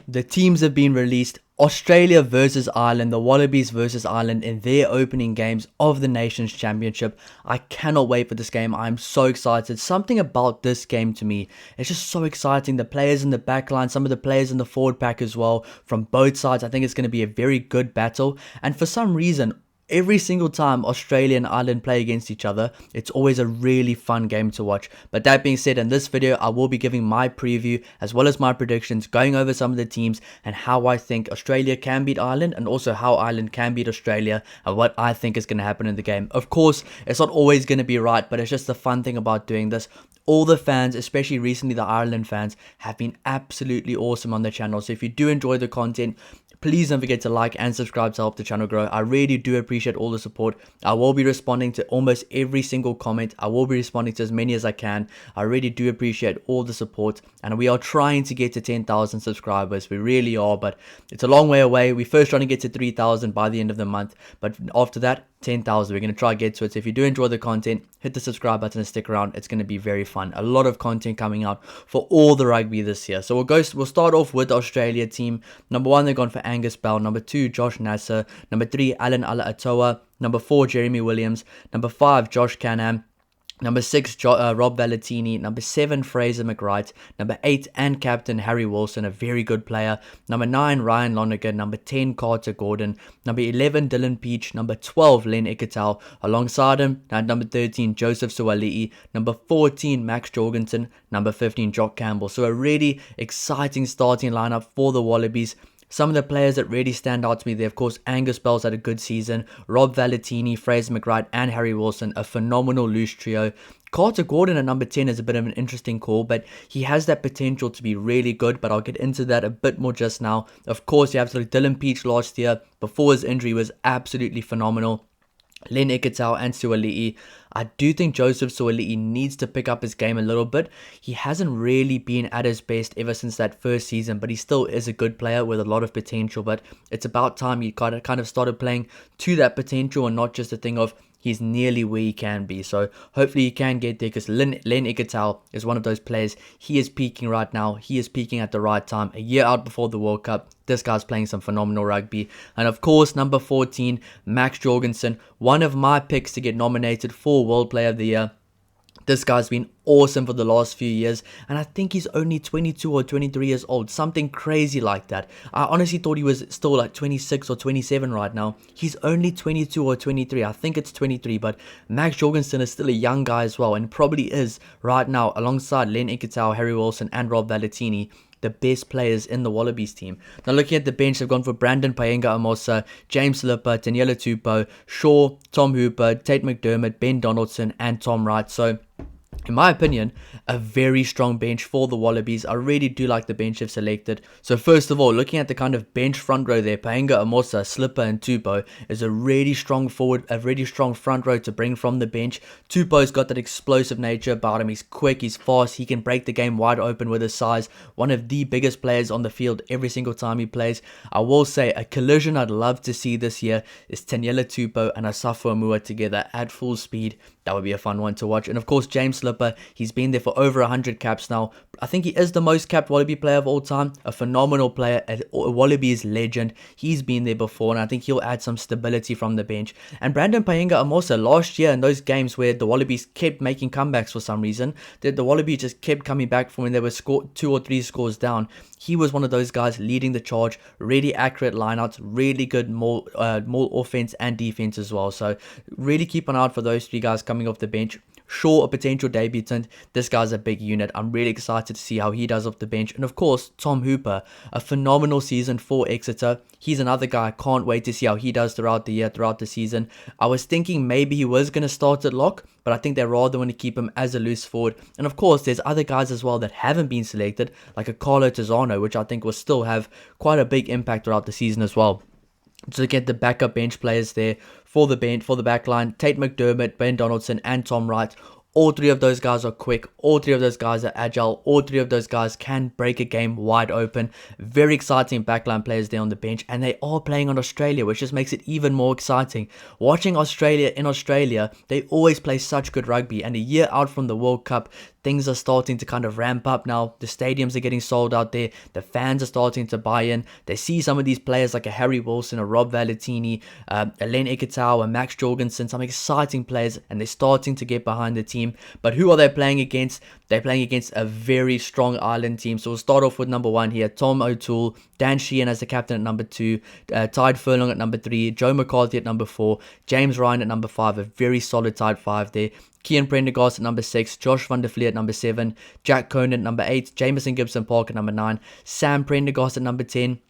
The teams have been released. Australia versus Ireland, the Wallabies versus Ireland in their opening games of the Nations Championship. I cannot wait for this game. I'm so excited. Something about this game to me, it's just so exciting. The players in the back line, some of the players in the forward pack as well, from both sides. I think it's going to be a very good battle. And for some reason, every single time Australia and Ireland play against each other, it's always a really fun game to watch. But that being said, in this video, I will be giving my preview as well as my predictions, going over some of the teams and how I think Australia can beat Ireland and also how Ireland can beat Australia and what I think is going to happen in the game. Of course, it's not always going to be right, but it's just the fun thing about doing this. All the fans, especially recently the Ireland fans, have been absolutely awesome on the channel. So if you do enjoy the content, please don't forget to like and subscribe to help the channel grow. I really do appreciate all the support. I will be responding to almost every single comment. I will be responding to as many as I can. I really do appreciate all the support. And we are trying to get to 10,000 subscribers. We really are, but it's a long way away. We're first trying to get to 3,000 by the end of the month. But after that, 10,000. We're going to try to get to it. So if you do enjoy the content, hit the subscribe button and stick around. It's going to be very fun. A lot of content coming out for all the rugby this year. So we'll start off with the Australia team. Number 1, they've gone for Angus Bell. Number 2, Josh Nasser. Number 3, Alan Ala-Atoa. Number 4, Jeremy Williams. Number 5, Josh Canham. Number 6, Rob Valentini. Number 7, Fraser McWright. Number 8, and captain Harry Wilson, a very good player. Number 9, Ryan Lonergan. Number 10, Carter Gordon. Number 11, Dylan Peach. Number 12, Len Ikitau. Alongside him, at number 13, Joseph Suali'i. Number 14, Max Jorgensen. Number 15, Jock Campbell. So a really exciting starting lineup for the Wallabies. Some of the players that really stand out to me there, of course, Angus Bell's had a good season. Rob Valentini, Fraser McWright, and Harry Wilson, a phenomenal loose trio. Carter Gordon at number 10 is a bit of an interesting call, but he has that potential to be really good, but I'll get into that a bit more just now. Of course, you have to look Dylan Peach last year, before his injury, was absolutely phenomenal. Len Ikitau and Suali'i. I do think Joseph Suali'i needs to pick up his game a little bit. He hasn't really been at his best ever since that first season, but he still is a good player with a lot of potential. But it's about time he kind of started playing to that potential and not just a thing of he's nearly where he can be. So hopefully he can get there, because Len Ikitau is one of those players. He is peaking right now. He is peaking at the right time. A year out before the World Cup. This guy's playing some phenomenal rugby. And of course, number 14, Max Jorgensen. One of my picks to get nominated for World Player of the Year. This guy's been awesome for the last few years, and I think he's only 22 or 23 years old, something crazy like that. I honestly thought he was still like 26 or 27 right now. He's only 22 or 23. I think it's 23, but Max Jorgensen is still a young guy as well, and probably is right now, alongside Len Ikitau, Harry Wilson, and Rob Valentini, the best players in the Wallabies team. Now looking at the bench, they've gone for Brandon Paenga-Amosa, James Lipper, Taniela Tupou, Shaw, Tom Hooper, Tate McDermott, Ben Donaldson, and Tom Wright. So in my opinion, a very strong bench for the Wallabies. I really do like the bench they've selected. So first of all, looking at the kind of bench front row there, Paenga-Amosa, Slipper, and Tupou is a really strong front row to bring from the bench. Tupou's got that explosive nature about him. He's quick, he's fast, he can break the game wide open with his size. One of the biggest players on the field every single time he plays. I will say a collision I'd love to see this year is Taniela Tupou and Asafo Amua together at full speed. That would be a fun one to watch. And of course, James Slipper, he's been there for over 100 caps now. I think he is the most capped Wallaby player of all time. A phenomenal player, a Wallabies legend. He's been there before, and I think he'll add some stability from the bench. And Brandon Paenga-Amosa, last year in those games where the Wallabies kept making comebacks for some reason, the Wallabies just kept coming back from when they were 2 or 3 scores down. He was one of those guys leading the charge, really accurate lineouts, really good more offense and defense as well. So really keep an eye out for those 3 guys coming off the bench. Shaw, a potential debutant. This guy's a big unit. I'm really excited to see how he does off the bench. And of course, Tom Hooper, a phenomenal season for Exeter. He's another guy I can't wait to see how he does throughout the year, throughout the season. I was thinking maybe he was going to start at lock, but I think they rather want to keep him as a loose forward. And of course, there's other guys as well that haven't been selected, like a Carlo Tizzano, which I think will still have quite a big impact throughout the season as well. To get the backup bench players there for the back line, Tate McDermott, Ben Donaldson, and Tom Wright. All three of those guys are quick. All three of those guys are agile. All three of those guys can break a game wide open. Very exciting backline players there on the bench. And they are playing on Australia, which just makes it even more exciting. Watching Australia in Australia, they always play such good rugby. And a year out from the World Cup, things are starting to kind of ramp up now. The stadiums are getting sold out there. The fans are starting to buy in. They see some of these players like a Harry Wilson, a Rob Valetini, a Len Ikitau, a Max Jorgensen, some exciting players, and they're starting to get behind the team. But who are they playing against? They're playing against a very strong Ireland team. So we'll start off with number 1 here, Tom O'Toole, Dan Sheehan as the captain at number 2, Tide Furlong at number 3, Joe McCarthy at number 4, James Ryan at number 5, a very solid Tide 5 there. Kian Prendergast at number 6, Josh van der Vliet at number 7, Jack Conan at number 8, Jamison Gibson Park at number 9, Sam Prendergast at number 10,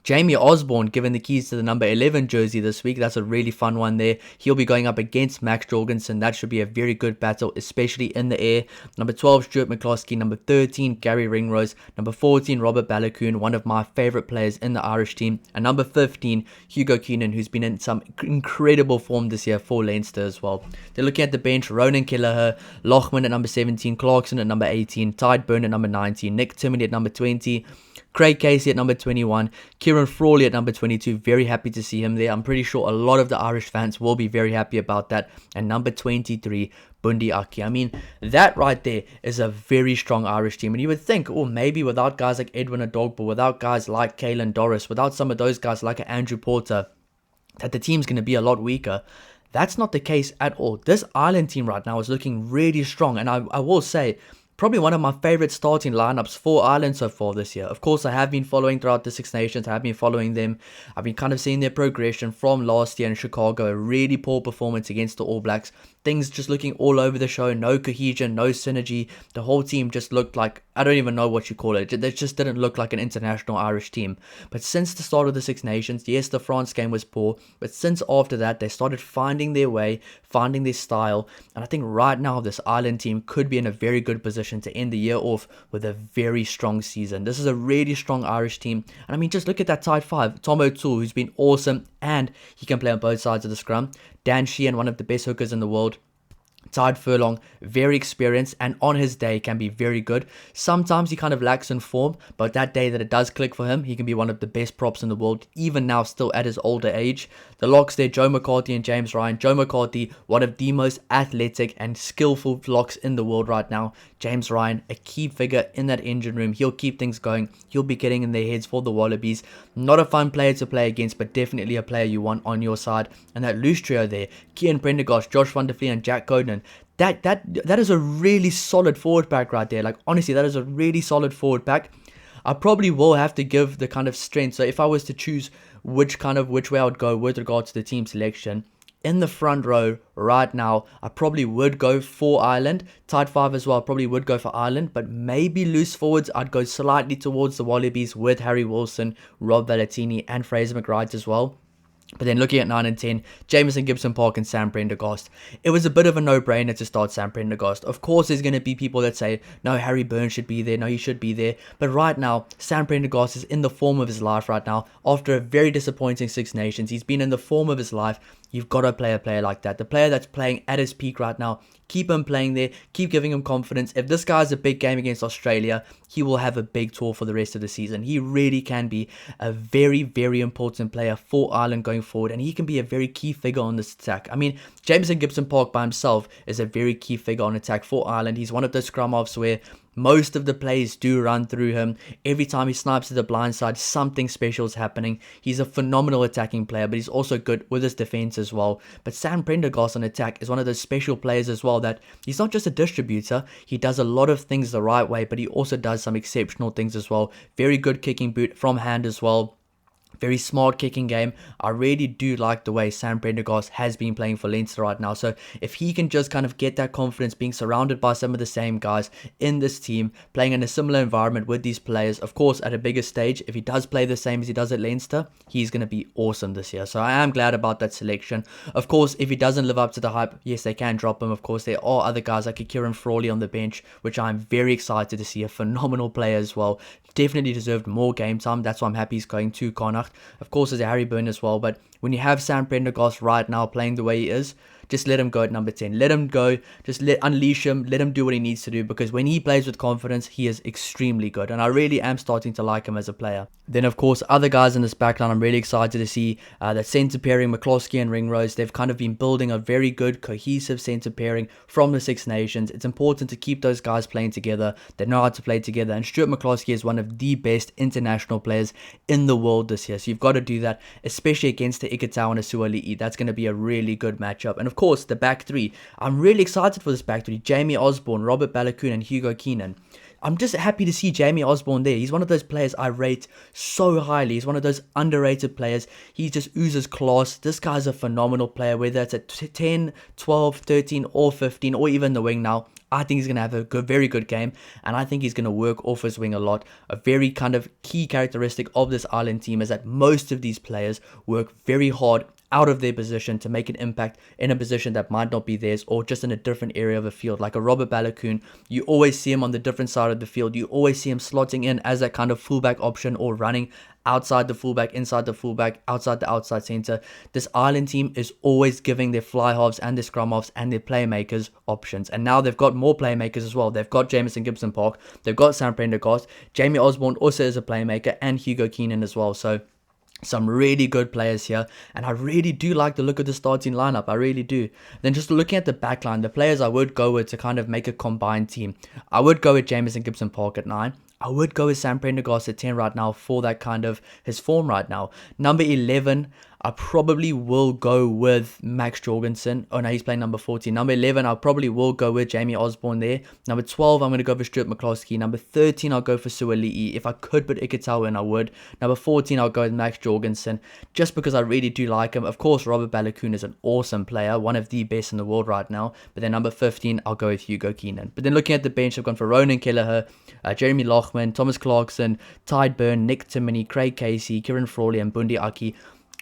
Jamie Osborne given the keys to the number 11 jersey this week. That's a really fun one there. He'll be going up against Max Jorgensen. That should be a very good battle, especially in the air. Number 12, Stuart McCloskey. Number 13, Gary Ringrose. Number 14, Robert Balakoon, one of my favourite players in the Irish team. And number 15, Hugo Keenan, who's been in some incredible form this year for Leinster as well. They're looking at the bench. Ronan Kelleher, Lochman at number 17, Clarkson at number 18, Tide Byrne at number 19, Nick Timoney at number 20, Craig Casey at number 21, Kieran Frawley at number 22, very happy to see him there. I'm pretty sure a lot of the Irish fans will be very happy about that. And number 23, Bundi Aki. I mean, that right there is a very strong Irish team. And you would think, oh, maybe without guys like Edwin Adogbo, without guys like Caelan Doris, without some of those guys like Andrew Porter, that the team's going to be a lot weaker. That's not the case at all. This Ireland team right now is looking really strong. And I will say, probably one of my favorite starting lineups for Ireland so far this year. Of course, I have been following throughout the Six Nations. I have been following them. I've been kind of seeing their progression from last year in Chicago. A really poor performance against the All Blacks. Things just looking all over the show. No cohesion, no synergy. The whole team just looked like, I don't even know what you call it. It just didn't look like an international Irish team. But since the start of the Six Nations, yes, the France game was poor. But since after that, they started finding their way, finding their style. And I think right now, this Ireland team could be in a very good position to end the year off with a very strong season. This is a really strong Irish team. And I mean, just look at that Tide 5. Tom O'Toole, who's been awesome, and he can play on both sides of the scrum. Dan Sheehan, one of the best hookers in the world. Tide Furlong, very experienced, and on his day can be very good. Sometimes he kind of lacks in form, but that day that it does click for him, he can be one of the best props in the world, even now still at his older age. The locks there, Joe McCarthy and James Ryan. Joe McCarthy, one of the most athletic and skillful locks in the world right now. James Ryan, a key figure in that engine room. He'll keep things going. He'll be getting in their heads for the Wallabies. Not a fun player to play against, but definitely a player you want on your side. And that loose trio there, Kian Prendergast, Josh van der Vliet and Jack Conan. That is a really solid forward pack right there. Like, honestly, that is a really solid forward pack. I probably will have to give the kind of strength. So if I was to choose which way I would go with regard to the team selection, in the front row right now, I probably would go for Ireland. Tide 5 as well, I probably would go for Ireland. But maybe loose forwards, I'd go slightly towards the Wallabies with Harry Wilson, Rob Valetini and Fraser McWright as well. But then looking at 9 and 10, Jamison Gibson Park and Sam Prendergast. It was a bit of a no-brainer to start Sam Prendergast. Of course, there's going to be people that say, no, Harry Byrne should be there. No, he should be there. But right now, Sam Prendergast is in the form of his life right now. After a very disappointing Six Nations, he's been in the form of his life. You've got to play a player like that. The player that's playing at his peak right now. Keep him playing there. Keep giving him confidence. If this guy has a big game against Australia, he will have a big tour for the rest of the season. He really can be a very, very important player for Ireland going forward. And he can be a very key figure on this attack. I mean, Jamison Gibson Park by himself is a very key figure on attack for Ireland. He's one of those scrum halves where most of the plays do run through him. Every time he snipes to the blind side, something special is happening. He's a phenomenal attacking player, but he's also good with his defense as well. But Sam Prendergast on attack is one of those special players as well, that he's not just a distributor. He does a lot of things the right way, but he also does some exceptional things as well. Very good kicking boot from hand as well. Very smart kicking game. I really do like the way Sam Prendergast has been playing for Leinster right now. So if he can just kind of get that confidence, being surrounded by some of the same guys in this team, playing in a similar environment with these players, of course at a bigger stage, if he does play the same as he does at Leinster, he's going to be awesome this year. So I am glad about that selection. Of course, if he doesn't live up to the hype, yes, they can drop him. Of course, there are other guys like a Kieran Frawley on the bench, which I'm very excited to see. A phenomenal player as well. Definitely deserved more game time. That's why I'm happy he's going to Connacht. Of course, there's a Harry Byrne as well. But when you have Sam Prendergast right now playing the way he is, just let him go at number 10. Let him go. Just unleash him. Let him do what he needs to do, because when he plays with confidence, he is extremely good. And I really am starting to like him as a player. Then, of course, other guys in this backline, I'm really excited to see that centre pairing, McCloskey and Ringrose. They've kind of been building a very good, cohesive centre pairing from the Six Nations. It's important to keep those guys playing together. They know how to play together. And Stuart McCloskey is one of the best international players in the world this year. So you've got to do that, especially against the Ikitau and Asuali'i. That's going to be a really good matchup. And, of course, the back three. I'm really excited for this back three. Jamie Osborne, Robert Balakoon, and Hugo Keenan. I'm just happy to see Jamie Osborne there. He's one of those players I rate so highly. He's one of those underrated players. He just oozes class. This guy's a phenomenal player, whether it's at 10, 12, 13, or 15, or even the wing now. I think he's going to have a very good game, and I think he's going to work off his wing a lot. A very kind of key characteristic of this Ireland team is that most of these players work very hard out of their position to make an impact in a position that might not be theirs, or just in a different area of the field. Like a Robert Balakoon, you always see him on the different side of the field. You always see him slotting in as that kind of fullback option, or running outside the fullback, inside the fullback, outside the outside centre. This Ireland team is always giving their fly halves and their scrum halves and their playmakers options. And now they've got more playmakers as well. They've got Jamison Gibson Park. They've got Sam Prendergast. Jamie Osborne also is a playmaker, and Hugo Keenan as well. So some really good players here, and I really do like the look of the starting lineup. I really do. Then just looking at the backline, the players I would go with to kind of make a combined team, I would go with Jamison Gibson Park at 9. I would go with Sam Prendergast at 10 right now for that kind of his form right now. Number 11, I probably will go with Max Jorgensen. Oh no, he's playing number 14. Number 11, I probably will go with Jamie Osborne there. Number 12, I'm going to go for Stuart McCloskey. Number 13, I'll go for Suali'i. If I could put Ikitau in, I would. Number 14, I'll go with Max Jorgensen, just because I really do like him. Of course, Robert Balakoon is an awesome player, one of the best in the world right now. But then number 15, I'll go with Hugo Keenan. But then looking at the bench, I've gone for Ronan Kelleher, Jeremy Loughman, Thomas Clarkson, Tide Byrne, Nick Timoney, Craig Casey, Kieran Frawley, and Bundi Aki.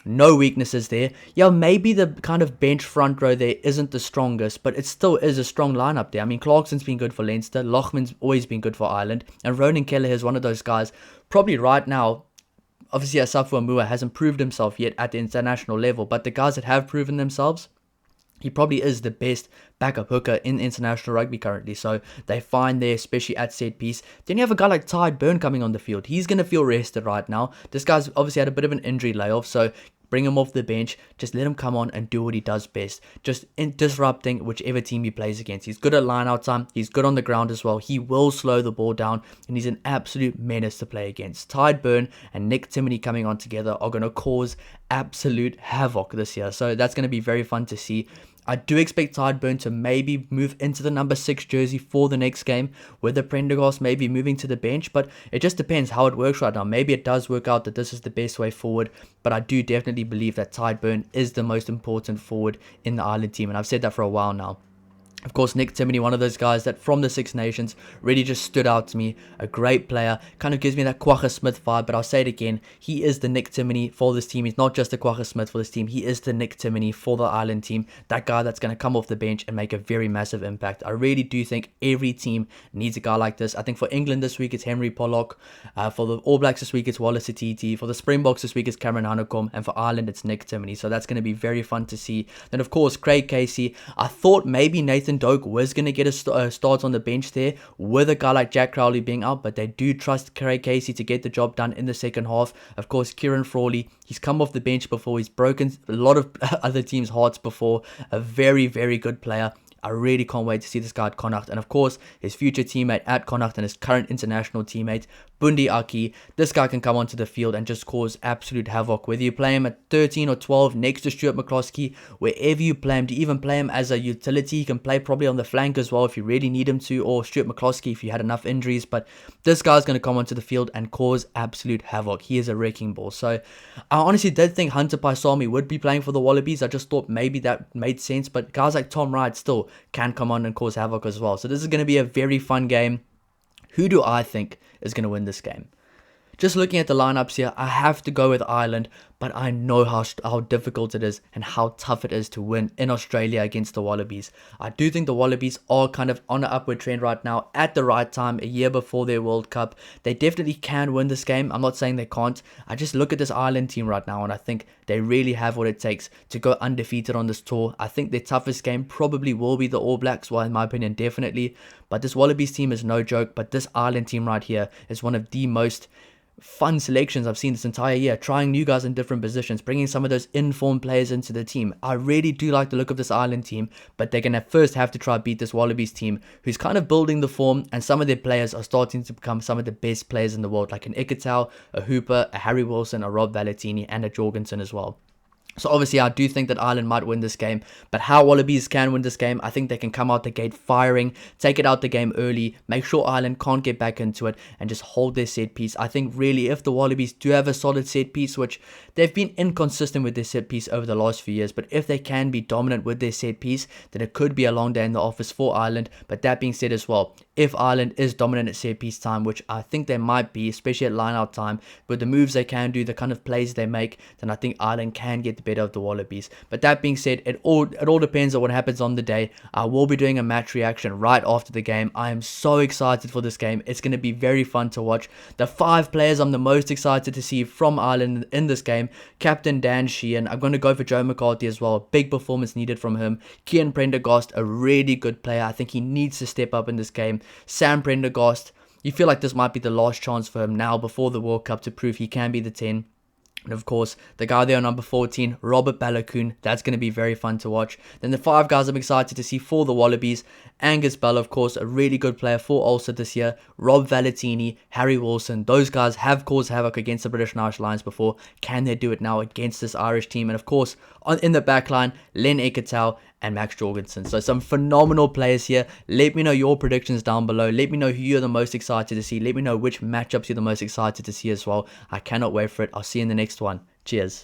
No weaknesses there. Yeah, maybe the kind of bench front row there isn't the strongest, but it still is a strong lineup there. I mean, Clarkson's been good for Leinster, Loughman's always been good for Ireland, and Ronan Kelleher is one of those guys, probably right now. Obviously, Asafo Amua hasn't proved himself yet at the international level, but the guys that have proven themselves, he probably is the best backup hooker in international rugby currently. So they find there, especially at set piece. Then you have a guy like Tide Byrne coming on the field. He's going to feel rested right now. This guy's obviously had a bit of an injury layoff, so bring him off the bench. Just let him come on and do what he does best. Just disrupting whichever team he plays against. He's good at line-out time. He's good on the ground as well. He will slow the ball down, and he's an absolute menace to play against. Tide Byrne and Nick Timoney coming on together are going to cause absolute havoc this year. So that's going to be very fun to see. I do expect Tide Byrne to maybe move into the number 6 jersey for the next game, with the Prendergast maybe moving to the bench, but it just depends how it works right now. Maybe it does work out that this is the best way forward, but I do definitely believe that Tide Byrne is the most important forward in the Ireland team, and I've said that for a while now. Of course, Nick Timoney, one of those guys that from the Six Nations really just stood out to me. A great player. Kind of gives me that Kwagga Smith vibe, but I'll say it again. He is the Nick Timoney for this team. He's not just the Kwagga Smith for this team. He is the Nick Timoney for the Ireland team. That guy that's going to come off the bench and make a very massive impact. I really do think every team needs a guy like this. I think for England this week, it's Henry Pollock. For the All Blacks this week, it's Wallace Atiti. For the Springboks this week, it's Cameron Hanekom. And for Ireland, it's Nick Timoney. So that's going to be very fun to see. Then, of course, Craig Casey. I thought maybe Nathan Doak was going to get a start on the bench there with a guy like Jack Crowley being out, but they do trust Craig Casey to get the job done in the second half. Of course, Kieran Frawley, he's come off the bench before. He's broken a lot of other teams' hearts before. A very, very good player. I really can't wait to see this guy at Connacht. And of course, his future teammate at Connacht and his current international teammate, Bundi Aki. This guy can come onto the field and just cause absolute havoc. Whether you play him at 13 or 12 next to Stuart McCloskey, wherever you play him, to even play him as a utility, he can play probably on the flank as well if you really need him to, or Stuart McCloskey if you had enough injuries. But this guy's going to come onto the field and cause absolute havoc. He is a wrecking ball. So I honestly did think Hunter Paisami would be playing for the Wallabies. I just thought maybe that made sense, but guys like Tom Wright still can come on and cause havoc as well. So this is going to be a very fun game. Who do I think is going to win this game? Just looking at the lineups here, I have to go with Ireland, but I know how difficult it is and how tough it is to win in Australia against the Wallabies. I do think the Wallabies are kind of on an upward trend right now at the right time, a year before their World Cup. They definitely can win this game. I'm not saying they can't. I just look at this Ireland team right now and I think they really have what it takes to go undefeated on this tour. I think their toughest game probably will be the All Blacks, well, in my opinion, definitely. But this Wallabies team is no joke, but this Ireland team right here is one of the most fun selections I've seen this entire year, trying new guys in different positions, bringing some of those informed players into the team. I really do like the look of this Ireland team, but they're going to first have to try beat this Wallabies team, who's kind of building the form, and some of their players are starting to become some of the best players in the world, like an Ikitau, a Hooper, a Harry Wilson, a Rob Valetini, and a Jorgensen as well. So obviously I do think that Ireland might win this game, but how Wallabies can win this game, I think they can come out the gate firing, take it out the game early, make sure Ireland can't get back into it, and just hold their set piece. I think really if the Wallabies do have a solid set piece, which they've been inconsistent with their set piece over the last few years, but if they can be dominant with their set piece, then it could be a long day in the office for Ireland. But that being said as well, if Ireland is dominant at set piece time, which I think they might be, especially at line out time, with the moves they can do, the kind of plays they make, then I think Ireland can get the better of the Wallabies. But that being said, it all depends on what happens on the day. I will be doing a match reaction right after the game. I am so excited for this game. It's going to be very fun to watch. The 5 players I'm the most excited to see from Ireland in this game: Captain Dan Sheehan. I'm going to go for Joe McCarthy as well. Big performance needed from him. Kian Prendergast, a really good player. I think he needs to step up in this game. Sam Prendergast, you feel like this might be the last chance for him now before the World Cup to prove he can be the 10. And of course, the guy there on number 14, Robert Balakoon, that's going to be very fun to watch. Then the 5 guys I'm excited to see for the Wallabies: Angus Bell, of course, a really good player for Ulster this year. Rob Valetini, Harry Wilson, those guys have caused havoc against the British and Irish Lions before. Can they do it now against this Irish team? And of course, in the back line, Len Ikitau and Max Jorgensen. So some phenomenal players here. Let me know your predictions down below. Let me know who you're the most excited to see. Let me know which matchups you're the most excited to see as well. I cannot wait for it. I'll see you in the next one. Cheers.